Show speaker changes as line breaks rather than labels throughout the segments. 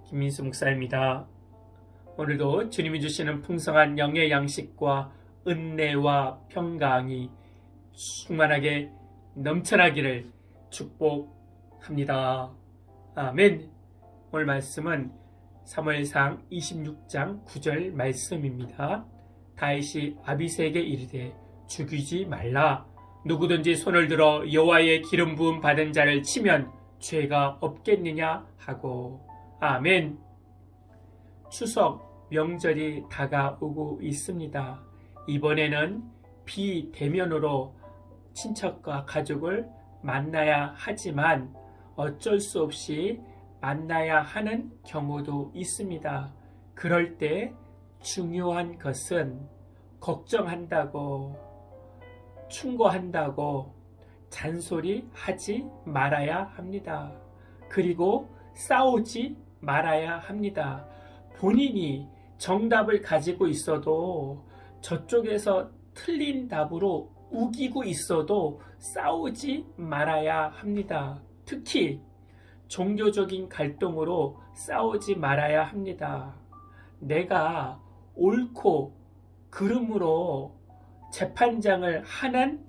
김민수 목사입니다. 오늘도 주님이 주시는 풍성한 영의 양식과 은혜와 평강이 충만하게 넘쳐나기를 축복합니다. 아멘. 오늘 말씀은 사무엘상 26장 9절 말씀입니다. 다윗이 아비새에게 이르되 죽이지 말라. 누구든지 손을 들어 여호와의 기름 부음 받은 자를 치면 죄가 없겠느냐 하고. 아멘. 추석 명절이 다가오고 있습니다. 이번에는 비대면으로 친척과 가족을 만나야 하지만 어쩔 수 없이 만나야 하는 경우도 있습니다. 그럴 때 중요한 것은 걱정한다고, 충고한다고 잔소리하지 말아야 합니다. 그리고 싸우지 말아야 합니다. 본인이 정답을 가지고 있어도 저쪽에서 틀린 답으로 우기고 있어도 싸우지 말아야 합니다. 특히 종교적인 갈등으로 싸우지 말아야 합니다. 내가 옳고 그름으로 재판장을 하는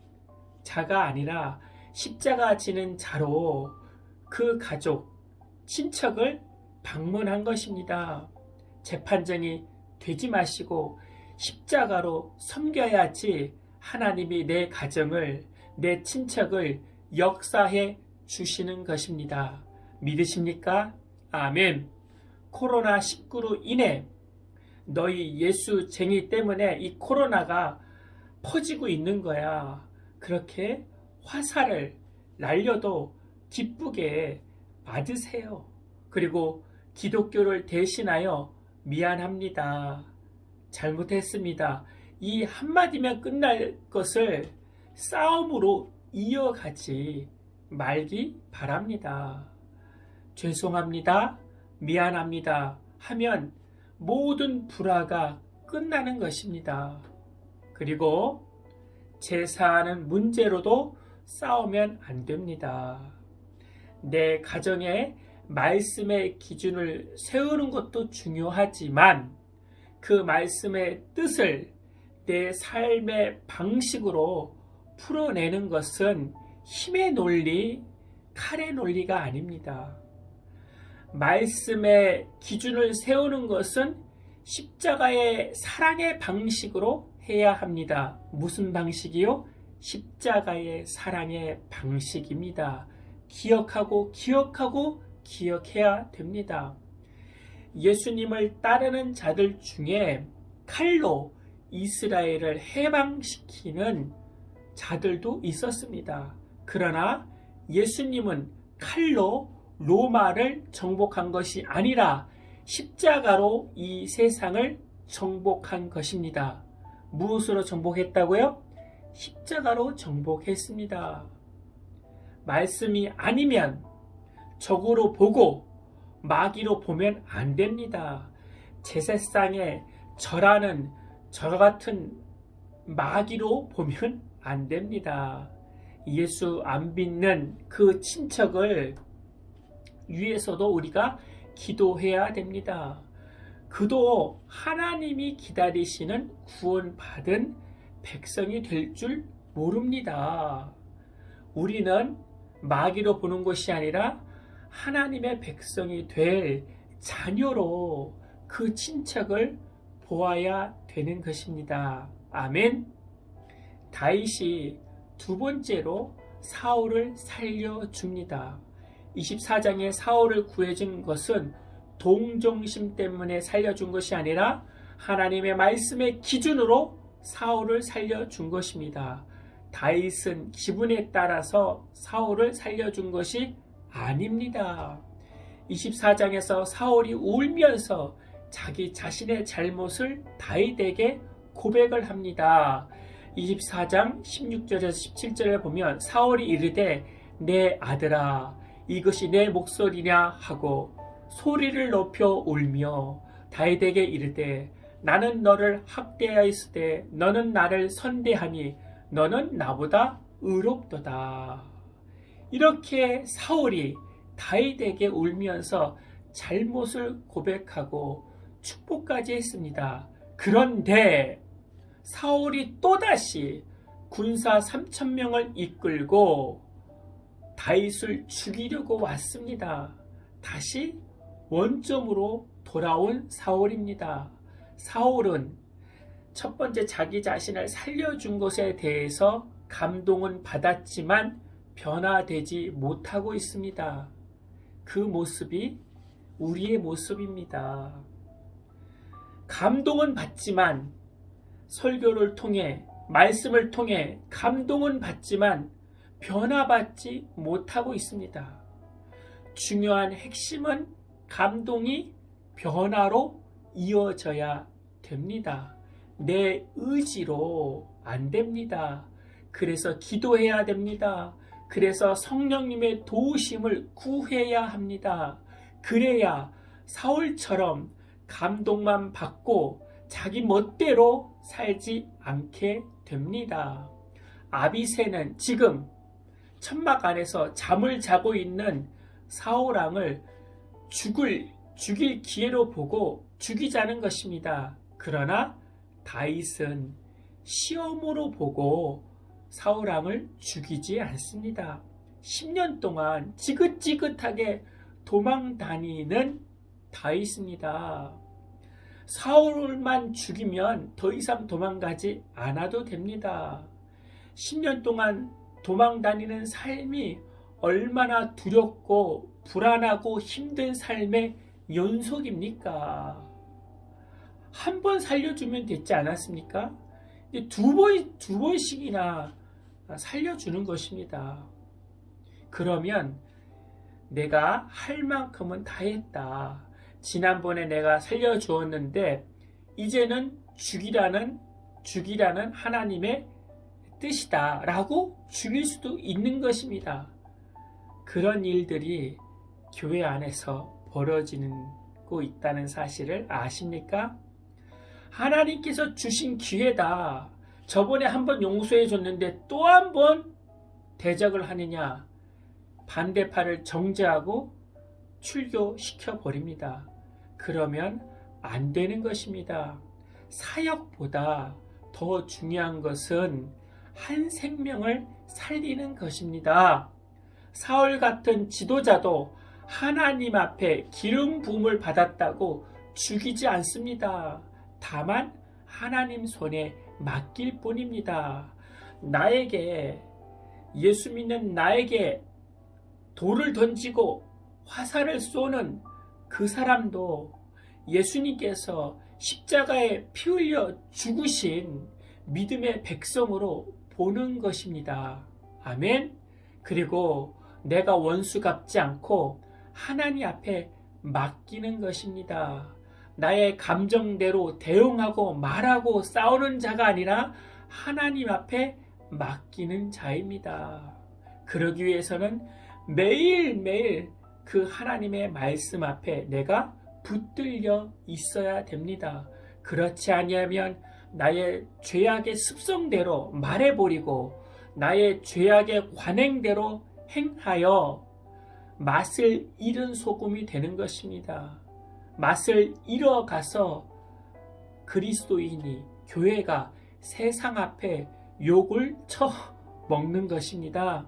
자가 아니라 십자가 지는 자로 그 가족, 친척을 방문한 것입니다. 재판장이 되지 마시고 십자가로 섬겨야지 하나님이 내 가정을, 내 친척을 역사해 주시는 것입니다. 믿으십니까? 아멘. 코로나19로 인해 너희 예수쟁이 때문에 이 코로나가 퍼지고 있는 거야. 그렇게 화살을 날려도 기쁘게 받으세요. 그리고 기독교를 대신하여 미안합니다. 잘못했습니다. 이 한마디면 끝날 것을 싸움으로 이어가지 말기 바랍니다. 죄송합니다. 미안합니다. 하면 모든 불화가 끝나는 것입니다. 그리고 제사하는 문제로도 싸우면 안 됩니다. 내 가정에 말씀의 기준을 세우는 것도 중요하지만 그 말씀의 뜻을 내 삶의 방식으로 풀어내는 것은 힘의 논리, 칼의 논리가 아닙니다. 말씀의 기준을 세우는 것은 십자가의 사랑의 방식으로 해야 합니다. 무슨 방식이요? 십자가의 사랑의 방식입니다. 기억하고 기억해야 됩니다. 예수님을 따르는 자들 중에 칼로 이스라엘을 해방시키는 자들도 있었습니다. 그러나 예수님은 칼로 로마를 정복한 것이 아니라 십자가로 이 세상을 정복한 것입니다. 무엇으로 정복했다고요? 십자가로 정복했습니다. 말씀이 아니면 적으로 보고 마귀로 보면 안 됩니다. 제사상에 절하는 저 같은 마귀로 보면 안 됩니다. 예수 안 믿는 그 친척을 위해서도 우리가 기도해야 됩니다. 그도 하나님이 기다리시는 구원받은 백성이 될 줄 모릅니다. 우리는 마귀로 보는 것이 아니라 하나님의 백성이 될 자녀로 그 친척을 보아야 되는 것입니다. 아멘. 다윗이 두 번째로 사울을 살려줍니다. 24장에 사울을 구해준 것은 동정심 때문에 살려준 것이 아니라 하나님의 말씀의 기준으로 사울을 살려준 것입니다. 다윗은 기분에 따라서 사울을 살려준 것이 아닙니다. 24장에서 사울이 울면서 자기 자신의 잘못을 다윗에게 고백을 합니다. 24장 16절에서 17절에 보면 사울이 이르되 내 아들아 이것이 내 목소리냐 하고 소리를 높여 울며 다윗에게 이르되 나는 너를 학대하였으되 너는 나를 선대하니 너는 나보다 의롭도다. 이렇게 사울이 다윗에게 울면서 잘못을 고백하고 축복까지 했습니다. 그런데 사울이 또다시 군사 3,000명을 이끌고 다윗을 죽이려고 왔습니다. 다시 원점으로 돌아온 사울입니다. 사울은 첫 번째 자기 자신을 살려준 것에 대해서 감동은 받았지만 변화되지 못하고 있습니다. 그 모습이 우리의 모습입니다. 감동은 받지만 설교를 통해 말씀을 통해 감동은 받지만 변화받지 못하고 있습니다. 중요한 핵심은 감동이 변화로 이어져야 됩니다. 내 의지로 안 됩니다. 그래서 기도해야 됩니다. 그래서 성령님의 도우심을 구해야 합니다. 그래야 사울처럼 감동만 받고 자기 멋대로 살지 않게 됩니다. 아비새는 지금 천막 안에서 잠을 자고 있는 사울왕을 죽일 기회로 보고 죽이자는 것입니다. 그러나 다윗은 시험으로 보고 사울왕을 죽이지 않습니다. 10년 동안 지긋지긋하게 도망 다니는 다윗입니다. 사울만 죽이면 더 이상 도망가지 않아도 됩니다. 10년 동안 도망 다니는 삶이 얼마나 두렵고 불안하고 힘든 삶의 연속입니까? 한 번 살려주면 됐지 않았습니까? 두 번씩이나 살려주는 것입니다. 그러면 내가 할 만큼은 다 했다. 지난번에 내가 살려주었는데 이제는 죽이라는 하나님의 뜻이다 라고 죽일 수도 있는 것입니다. 그런 일들이 교회 안에서 벌어지고 있다는 사실을 아십니까? 하나님께서 주신 기회다. 저번에 한번 용서해 줬는데 또 한 번 대적을 하느냐? 반대파를 정죄하고 출교시켜 버립니다. 그러면 안 되는 것입니다. 사역보다 더 중요한 것은 한 생명을 살리는 것입니다. 사울 같은 지도자도 하나님 앞에 기름 부음을 받았다고 죽이지 않습니다. 다만 하나님 손에 맡길 뿐입니다. 예수 믿는 나에게 돌을 던지고 화살을 쏘는 그 사람도 예수님께서 십자가에 피 흘려 죽으신 믿음의 백성으로 보는 것입니다. 아멘. 그리고 내가 원수 갚지 않고 하나님 앞에 맡기는 것입니다. 나의 감정대로 대응하고 말하고 싸우는 자가 아니라 하나님 앞에 맡기는 자입니다. 그러기 위해서는 매일매일 그 하나님의 말씀 앞에 내가 붙들려 있어야 됩니다. 그렇지 아니하면 나의 죄악의 습성대로 말해버리고 나의 죄악의 관행대로 행하여 맛을 잃은 소금이 되는 것입니다. 맛을 잃어가서 그리스도인이 교회가 세상 앞에 욕을 쳐먹는 것입니다.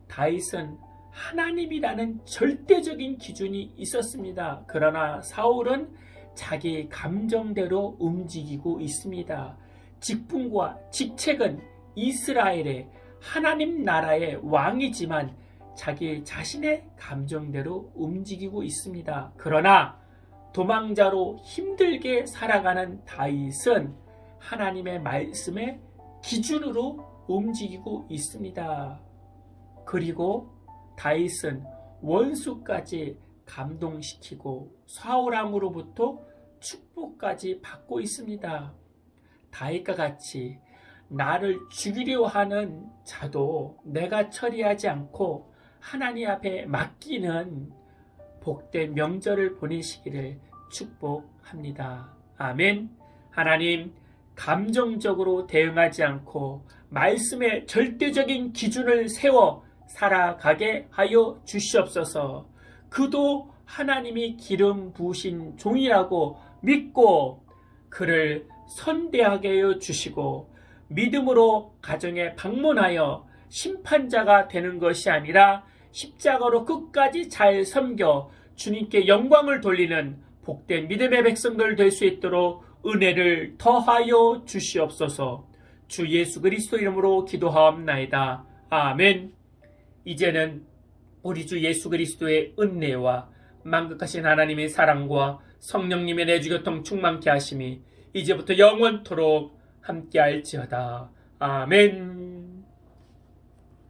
다윗은 하나님이라는 절대적인 기준이 있었습니다. 그러나 사울은 자기 감정대로 움직이고 있습니다. 직분과 직책은 이스라엘의 하나님 나라의 왕이지만 자기 자신의 감정대로 움직이고 있습니다. 그러나 도망자로 힘들게 살아가는 다윗은 하나님의 말씀의 기준으로 움직이고 있습니다. 그리고 다윗은 원수까지 감동시키고 사울왕으로부터 축복까지 받고 있습니다. 다윗과 같이 나를 죽이려 하는 자도 내가 처리하지 않고 하나님 앞에 맡기는 복된 명절을 보내시기를 축복합니다. 아멘. 하나님, 감정적으로 대응하지 않고 말씀의 절대적인 기준을 세워 살아가게 하여 주시옵소서. 그도 하나님이 기름 부으신 종이라고 믿고 그를 선대하게 하여 주시고 믿음으로 가정에 방문하여 심판자가 되는 것이 아니라 십자가로 끝까지 잘 섬겨 주님께 영광을 돌리는 복된 믿음의 백성들 될 수 있도록 은혜를 더하여 주시옵소서. 주 예수 그리스도 이름으로 기도하옵나이다. 아멘. 이제는 우리 주 예수 그리스도의 은혜와 만극하신 하나님의 사랑과 성령님의 내주교통 충만케 하심이 이제부터 영원토록 함께할지어다. 아멘.